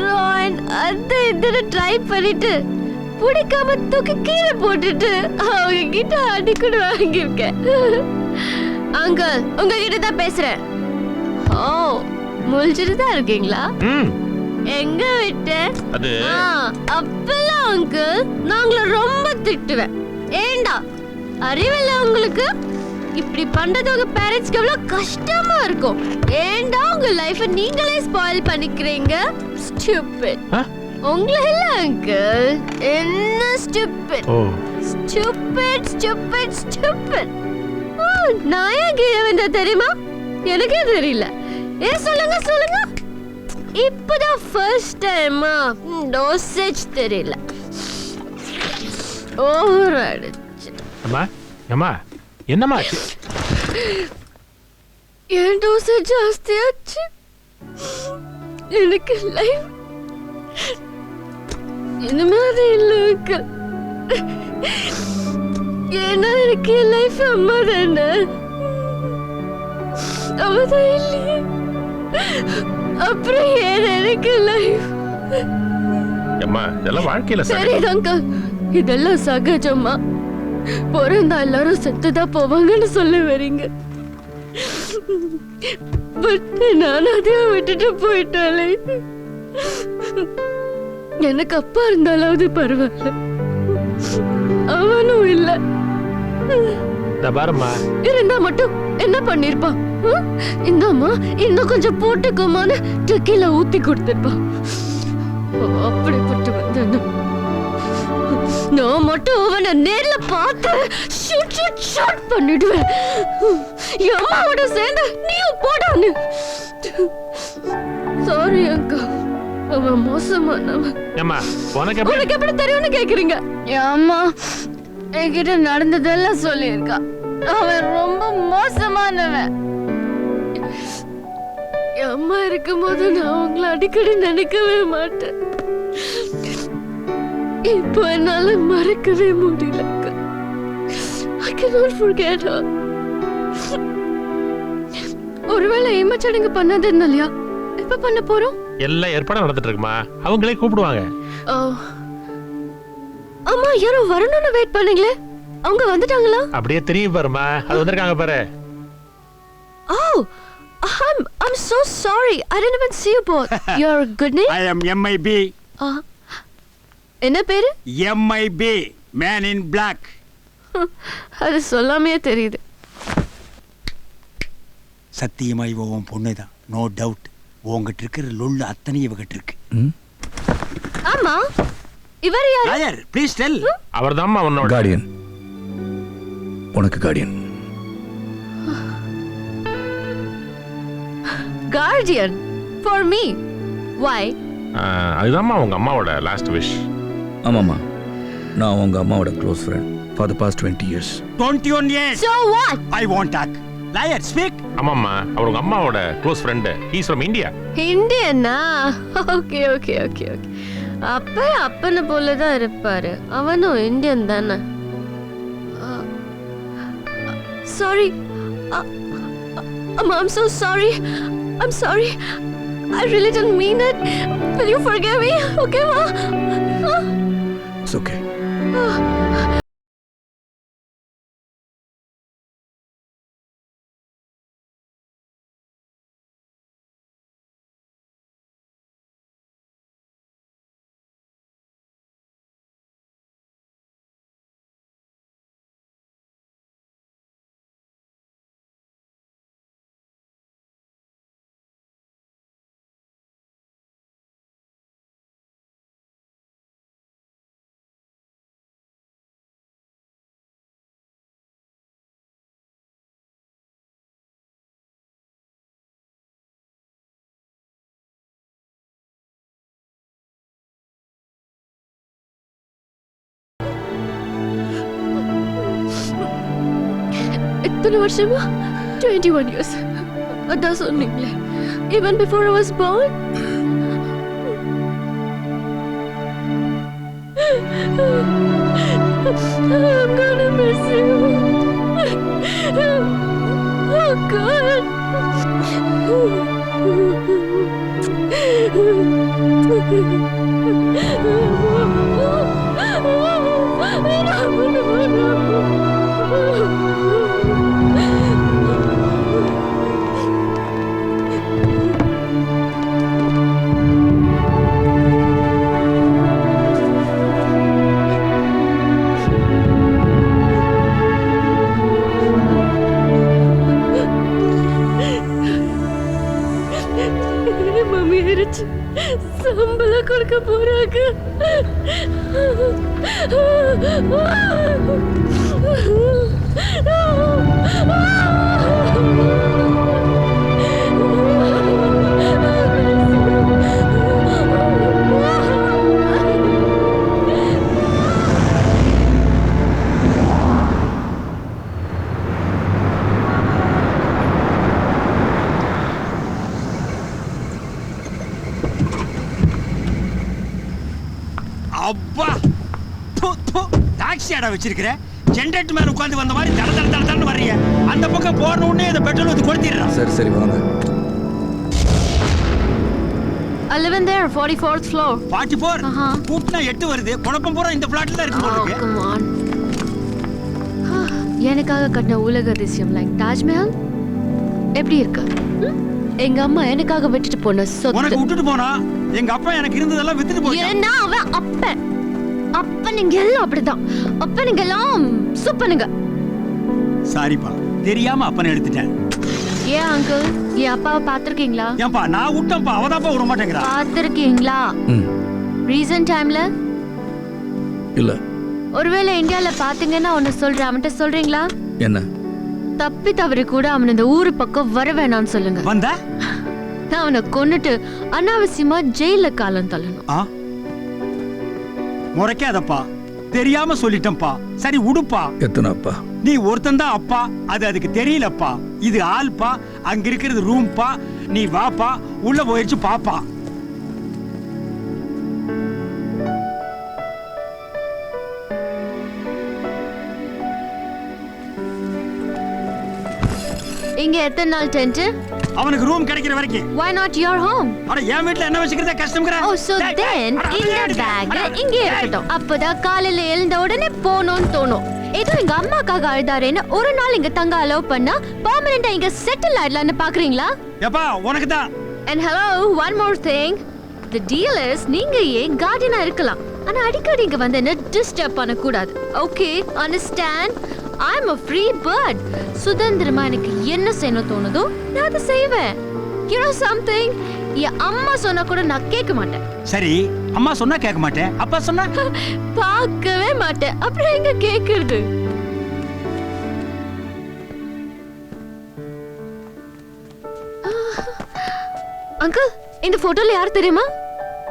Heroine அது இதுன்னு try பண்ணிட்டு பிடிக்காம தூக்கி கீழே போட்டுட்டு அவங்க கிட்ட அடி கூட வாங்கியிருக்கேன். அங்கிள் உங்ககிட்ட தான் பேசுறேன். ஓ முழிச்சிட்டு தான் இருக்கீங்களா? எங்க விட்டு அப்பெல்லாம் அங்கிள் நாங்கள ரொம்ப திட்டுவேன். ஏண்டா அறிவில்லை உங்களுக்கு? இப்படி பண்றது உங்க பேரண்ட்ஸ்க்கு எவ்வளவு கஷ்டமா இருக்கும். ஏண்டா உங்க லைஃபை நீங்களே ஸ்பாயில் பண்ணிக்கிறீங்க? ஸ்டூபிட். உங்களை இல்ல அங்கிள், என்ன ஸ்டூபிட் ஸ்டூபிட் ஸ்டூபிட் ஸ்டூபிட். நான் ஏன் கீழே வந்தா தெரியுமா? எனக்கே தெரியல. ஏன் சொல்லுங்க சொல்லுங்க. இப்பதான் ஃபர்ஸ்ட் டைமா டோசேஜ் தெரியல. ஓவர் ஆயிடுச்சு. அம்மா அம்மா என்னம்மா என் டோசேஜ் ஜாஸ்தியாச்சு. எனக்கு லைஃப் இனிமேல் இல்ல. ஏன்னா எனக்கு என் லைஃப் அம்மா தானே. அவதான் இல்லையே, அப்புறம் ஏன் எனக்கு லைஃப்? அம்மா இதெல்லாம் வாழ்க்கையில சரிதாங்க, இதெல்லாம் சகஜமா. பிறந்தா எல்லாரும் செத்துதான் போவாங்கன்னு சொல்ல வரீங்க. நான் அதையும் விட்டுட்டு போயிட்டாலே. எனக்கு அப்பா இருந்தாலாவது பரவாயில்ல, அவனும் இல்ல. இருந்தா மட்டும் என்ன பண்ணிருப்பான்? இந்தாமா இன்னும் கொஞ்சம் போட்டுக்கோமான்னு டெக்கில ஊத்தி கொடுத்திருப்பான். அப்படிப்பட்டு வந்து நான் மட்டும் அவனை நேர்ல பார்த்து ஷூட் ஷூட் ஷாட் பண்ணிடுவேன். அம்மாவோட சேர்ந்து நீயும் போடான்னு. சாரி அக்கா, அவன் மோசமானவன். உனக்கு எப்படி தெரியும்னு கேக்குறீங்க? அம்மா என்கிட்ட நடந்ததெல்லாம் சொல்லியிருக்கா. அவன் ரொம்ப மோசமானவன். அம்மா இருக்கும்போது நான் உங்களை அடிக்கடி நினைக்கவே மாட்டேன். இப்போ என்னால மறக்கவே முடியல. I cannot forget her. ஒருவேளை ஏமாச்சடங்கு பண்ணதுனாலயா? எப்ப பண்ண போறோம்? எல்லாம் ஏற்பாடு நடந்துட்டு இருக்குமா, அவங்களே கூப்பிடுவாங்க. அம்மா யாரோ வரணும்னு வெயிட் பண்ணீங்களே, அவங்க வந்துட்டாங்களா? அப்படியே தெரியும் பாருமா, அது வந்திருக்காங்க பாரு. Oh, I'm so sorry. I didn't even see you both. Your good name? I am MIB. என்ன பேரு? MIB, Man in Black. அது சொல்லாமே தெரியுது. சத்தியமாய் உன் பொண்ணுதான், நோ டவுட். உங்ககிட்ட இருக்கிற லொல்லு அத்தனை இவகிட்ட இருக்கு. ஆமா, இவர் யார்? Lawyer, please tell. அவர்தான் உன்னோட கார்டியன். உனக்கு Guardian. Guardian for me. Why? அதுதான் உங்க அம்மாவோட லாஸ்ட் விஷ். ஆமாம்மா, நான் உங்க அம்மாவோட close friend for the past 20 years. 21 years. So what? I won't talk. Liar, speak. ஆமாம்மா, அவர் உங்க அம்மாவோட close friend. He is from India. இந்தியனா? Okay okay okay okay. அப்பன போல தான் இருப்பாரு. அவனும் இந்தியன் தானே. Sorry. I'm so sorry. I'm sorry. I really didn't mean it. Will you forgive me? Okay, ma? It's okay. இத்தனை வருஷமா 21 years. அதான் சொன்னீங்களே, even before I was born. I'm gonna miss you. Oh God. Mummy அரிச்சு சம்பளம் கொடுக்க போறாங்க. அப்பா taxi ஆடா வச்சிருக்கிற ஜென்ரேட்டர் மேல உட்கார்ந்து வந்த மாதிரி தட தட தட வர்றீங்க. அந்த பக்கம் போன உடனே இந்த பெட்ரோல் ஊத்தி கொளுத்திடுறான். சரி சரி வாங்க. I live in there, 44th floor. 44? கூப்பிட்டா 8 வருது. குழப்பம் பூரா இந்த பிளாட்ல தான் இருக்கு போல இருக்கு. Come on. எனக்காக கட்டின உலக அதிசயம் லைக் தாஜ்மஹல் எப்படி இருக்கு? எங்க அம்மா எனக்காக விட்டுட்டு போன சொத்து. உனக்கு விட்டுட்டு போனா எங்க அப்பா எனக்கு இருந்ததெல்லாம் வித்துட்டு போயிட்டான். ஏன்னா அவன் அப்ப நீங்க எல்லாம் அப்படிதான். அப்ப நீங்க எல்லாம் சூப்பனுங்க. சாரிப்பா, தெரியாம அப்பனை எடுத்துட்டேன். ஏன் அங்கிள், என் அப்பாவை பாத்திருக்கீங்களா? ஏன்பா நான் விட்டேன்ப்பா, அவதான்ப்பா விட மாட்டேங்கிறா. பாத்திருக்கீங்களா? ரீசன்ட் டைம்ல இல்ல. ஒருவேளை இந்தியால பாத்தீங்கன்னா ஒன்னு சொல்றேன், அவன்கிட்ட சொல்றீங்களா? என்ன? தப்பி தவறி கூட அவன் இந்த ஊரு பக்கம் வர வேணாம்னு சொல்லுங்க. வந்தா நான் அவனை கொன்னுட்டு அனாவசியமா ஜெயில காலம் தள்ளணும். முறைக்காதப்பா, தெரியாம சொல்லிட்டேன்ப்பா. சரி உடுப்பா. எத்தனை அப்பா? நீ ஒருத்தன் தான் அப்பா, அது அதுக்கு தெரியலப்பா. இது ஆள்பா, அங்க இருக்கிறது ரூம்பா. நீ வாப்பா, உள்ள போயிடுச்சு பாப்பா. இங்க எத்தனை நாள் டென்ட்? அவனுக்கு ரூம் கிடைக்கிற வரைக்கும். Why not your home? அட என் வீட்ல என்ன வச்சிக்கிறதே கஷ்டம்ங்கற. Oh, so then இந்த பேக் இங்க இருக்கட்டும். அப்பதான் காலையில எழுந்த உடனே போணும்னு தோணும். ஏதோ எங்க அம்மாக்காக அழுதாரேன்னு ஒரு நாள் இங்க தங்க அலோவ் பண்ணா பெர்மனன்ட்டா இங்க செட்டில் ஆயிடலாம்னு பாக்குறீங்களா? ஏப்பா உனக்கு தான். And hello, one more thing. The deal is நீங்க ஏன் கார்டனா இருக்கலாம். ஆனா அடிக்கடி இங்க வந்து என்ன டிஸ்டர்ப் பண்ண கூடாது. Okay, understand? I'm a free bird. சுதந்திரமா எனக்கு என்ன செய்யணும் தோணுதோ நான் அதை செய்வேன். You know something? என் அம்மா சொன்னா கூட நான் கேட்க மாட்டேன். சரி, அம்மா சொன்னா கேட்க மாட்டேன், அப்பா சொன்னா பார்க்கவே மாட்டேன். அப்புறம் எங்க கேக்குறது? அங்கிள், இந்த போட்டோல யார் தெரியுமா?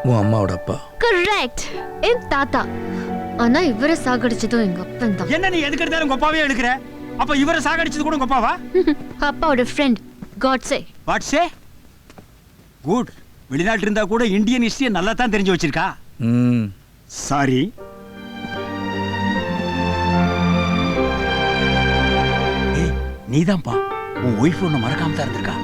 உன் அம்மாவோட அப்பா. கரெக்ட், என் தாத்தா. ஆனா இவரை சாகடிச்சதும் எங்க அப்பன் தான். என்ன நீ எதுக்கு எடுத்தாலும் கொப்பாவே எடுக்கிற? அப்ப இவரை சாகடிச்சது கூட கொப்பாவா? அப்பாவோட ஃப்ரெண்ட் காட்ஸே. வாட்ஸே? குட். வெளிநாட்டுல இருந்தா கூட இந்தியன் ஹிஸ்டரி நல்லா தான் தெரிஞ்சு வச்சிருக்கா. சாரி. ஏய், நீதான்ப்பா. உன் ஒய்ஃப் ஒன்னு மறக்காம தான் இருந்திருக்கா.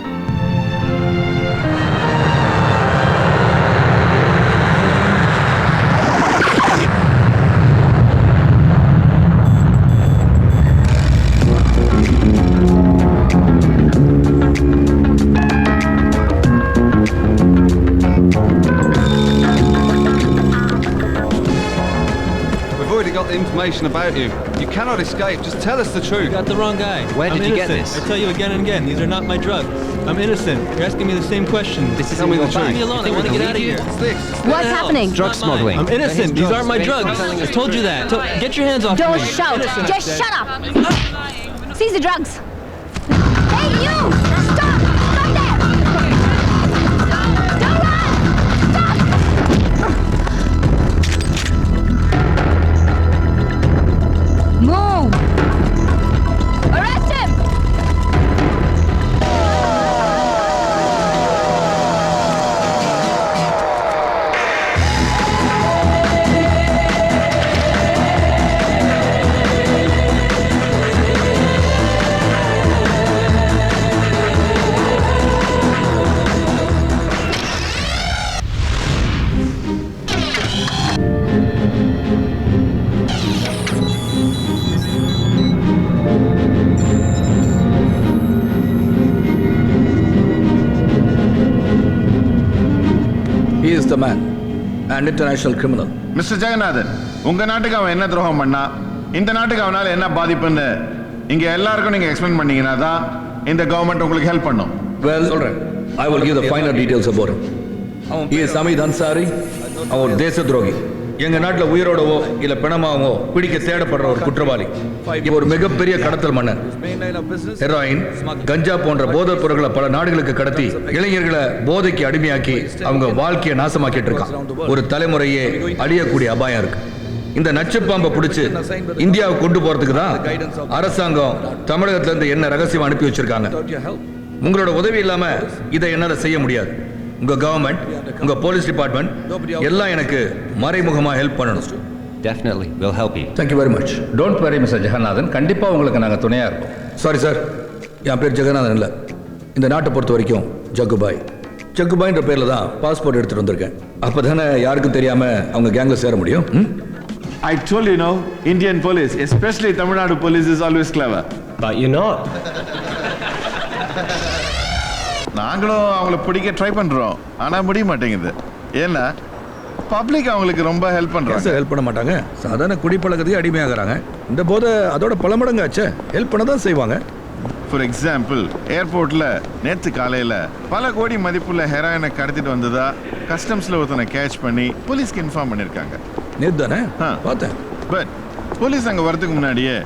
Got the information about you. You cannot escape. Just tell us the truth. You got the wrong guy. Where did you get this? I tell you again and again, these are not my drugs. I'm innocent. You're asking me the same question. This is Tell me the truth. Leave me alone. I want to get out of here. What's this? What's happening? Drug smuggling. I'm innocent. These aren't my drugs. I told you that. Get your hands off Don't me. shout. Innocent, Just shut up. Seize the drugs. Hey, you! Stop! Stop there! Don't run! Stop! Move! Arrest him! Is the man and international criminal. Mister Jagannathan, உங்க நாட்டுக்கு அவன் என்ன துரோகம் பண்ணா, இந்த நாட்டுக்கு அவனால என்ன பாதிப்புன்னு இங்க எல்லாருக்கும் நீங்க எக்ஸ்பிளைன் பண்ணீங்கன்னா தான் இந்த கவர்மெண்ட் உங்களுக்கு ஹெல்ப் பண்ணும். வெல் சொல்றேன். I will give the finer details about him. He is Hamid Ansari. அவர் தேச துரோகி. எங்க நாட்டுல உயிரோடவோ இல்ல பிணமாவோ பிடிக்க தேடப்படுற ஒரு குற்றவாளி. இவர் ஒரு மிகப்பெரிய கடத்தல் மன்னன். ஹெரோயின், கஞ்சா போன்ற போதைப் பொருட்களை பல நாடுகளுக்கு கடத்தி இளைஞர்களை போதைக்கு அடிமையாக்கி அவங்க வாழ்க்கையை நாசமாக்கிட்டு இருக்கான். ஒரு தலைமுறையே அழியக்கூடிய அபாயம் இருக்கு. இந்த நச்சுப்பாம்பை பிடிச்சு இந்தியாவுக்கு கொண்டு போறதுக்கு தான் அரசாங்கம் தமிழகத்துல இருந்து என்ன ரகசியம் அனுப்பி வச்சிருக்காங்க. உங்களோட உதவி இல்லாம இதை என்னால செய்ய முடியாது. உங்க கவர்மெண்ட், உங்க போலீஸ் டிபார்ட்மெண்ட் எல்லாம் எனக்கு மறைமுகமா ஹெல்ப் பண்ணணும். Definitely, we'll help you. Thank you very much. Don't worry mister Jagannathan, கண்டிப்பா உங்களுக்கு நாங்க துணையா இருப்போம். சாரி சார், என் பேர் ஜெகநாதன் இல்லை. இந்த நாட்டை பொறுத்த வரைக்கும் ஜக்குபாய். ஜக்குபாய்ன்ற பேர்ல தான் பாஸ்போர்ட் எடுத்துட்டு வந்திருக்கேன். அப்பதானே யாருக்கும் தெரியாம அவங்க கேங்ல சேர முடியும். I told you, Indian police, especially Tamil Nadu police, is always clever. But you're not. நாங்களும் அவங்கள பிடிக்க ட்ரை பண்றோம், ஆனா முடிய மாட்டேங்குது. ஏன்னா பப்ளிக் அவங்களுக்கு ரொம்ப ஹெல்ப் பண்றாங்க. சார் ஹெல்ப் பண்ண மாட்டாங்க. சாதாரண குடிப்பழக்கத்துக்கு அடிமையாகிறாங்க. இந்த போதை அதோட பல மடங்கு ஆச்சே. ஹெல்ப் பண்ண தான் செய்வாங்க. ஃபார் எக்ஸாம்பிள், ஏர்போர்ட்ல நேற்று காலையில பல கோடி மதிப்புள்ள ஹெராயினை கடத்திட்டு வந்ததா கஸ்டம்ஸ்ல ஒருத்தனை கேட்ச் பண்ணி போலீஸ்க்கு இன்ஃபார்ம் பண்ணிருக்காங்க. நேத்து தானே பார்த்தேன். பட் போலீஸ் அங்க வரதுக்கு முன்னாடியே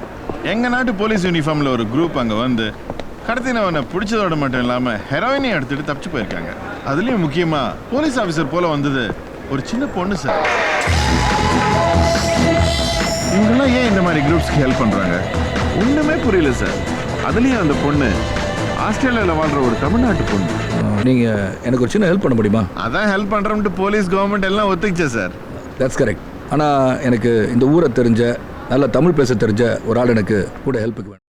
எங்க நாட்டு போலீஸ் யூனிஃபார்ம்ல ஒரு குரூப் அங்க வந்து கடத்தினவனை பிடிச்சதோட மட்டும் இல்லாம ஹெரோயினையும் எடுத்துட்டு தப்பிச்சு போயிருக்காங்க. அதுலயும் முக்கியமா போலீஸ் ஆபீசர் போல வந்தது ஒரு சின்ன பொண்ணு சார். இவங்கெல்லாம் ஏன் இந்த மாதிரி குரூப்ஸ்க்கு ஹெல்ப் பண்றாங்க ஒண்ணுமே புரியல சார். அதுலயும் அந்த பொண்ணு ஆஸ்திரேலியால வாழ்ற ஒரு தமிழ்நாட்டு பொண்ணு. நீங்க எனக்கு ஒரு சின்ன ஹெல்ப் பண்ண முடியுமா? அதான் ஹெல்ப் பண்றோம்ட்டு போலீஸ் கவர்மெண்ட் எல்லாம் ஒத்துக்கிச்சே சார். That's correct. ஆனா எனக்கு இந்த ஊரை தெரிஞ்ச நல்ல தமிழ் பேச தெரிஞ்ச ஒரு ஆள் எனக்கு கூட ஹெல்ப்புக்கு வேணும்.